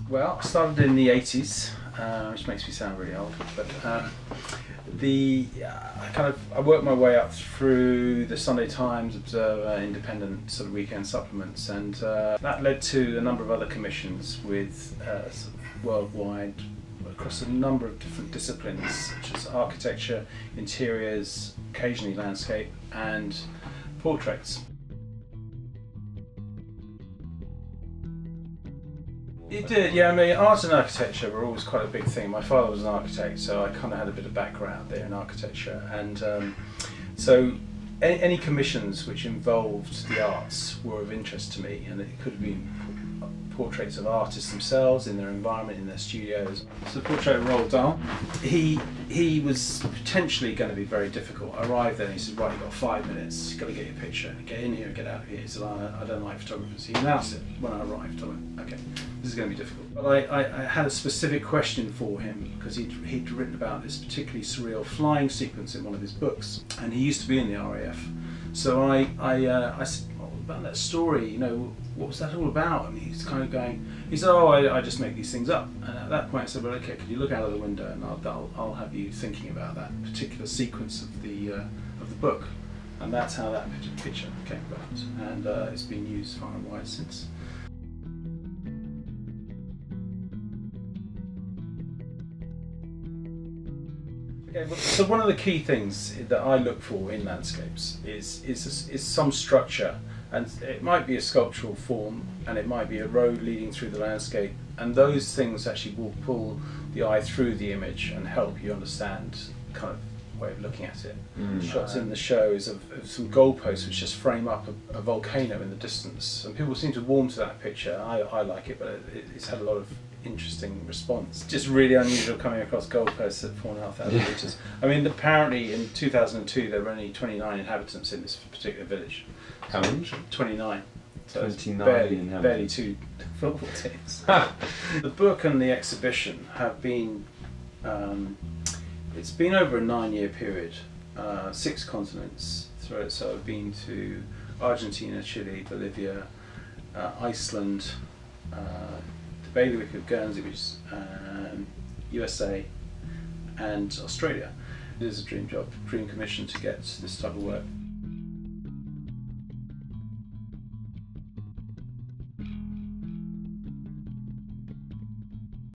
Well, I started in the 80s, which makes me sound really old, but I worked my way up through the Sunday Times, Observer, Independent sort of weekend supplements, and that led to a number of other commissions with sort of worldwide, across a number of different disciplines such as architecture, interiors, occasionally landscape, and portraits. It did, yeah. I mean, art and architecture were always quite a big thing. My father was an architect, so I kind of had a bit of background there in architecture, and so any commissions which involved the arts were of interest to me, and it could have been portraits of artists themselves in their environment, in their studios. So the portrait of Roald Dahl, he was potentially going to be very difficult. I arrived there and he said, right, you've got 5 minutes, you've got to get your picture, get in here, get out of here. He said, I don't like photographers. He announced it when I arrived. I went, okay, this is going to be difficult. But I had a specific question for him because he'd written about this particularly surreal flying sequence in one of his books, and he used to be in the RAF. So I said, about that story, you know, what was that all about? And he's kind of going, he said, oh, I just make these things up. And at that point I said, well, okay, could you look out of the window and I'll have you thinking about that particular sequence of the book. And that's how that picture came about, and it's been used far and wide since. Okay, so one of the key things that I look for in landscapes is some structure, and it might be a sculptural form, and it might be a road leading through the landscape, and those things actually will pull the eye through the image and help you understand kind of way of looking at it. Shots in the show is of some goalposts which just frame up a volcano in the distance, and people seem to warm to that picture. I like it, but it's had a lot of interesting response. Just really unusual coming across goalposts at 4,500 metres. I mean, apparently in 2002 there were only 29 inhabitants in this particular village. How many? 29. So 29 barely 2 football teams. The book and the exhibition have been, it's been over a 9-year period, 6 continents through it. So I've been to Argentina, Chile, Bolivia, Iceland, the bailiwick of Guernsey, which is USA, and Australia. It is a dream job, dream commission to get this type of work.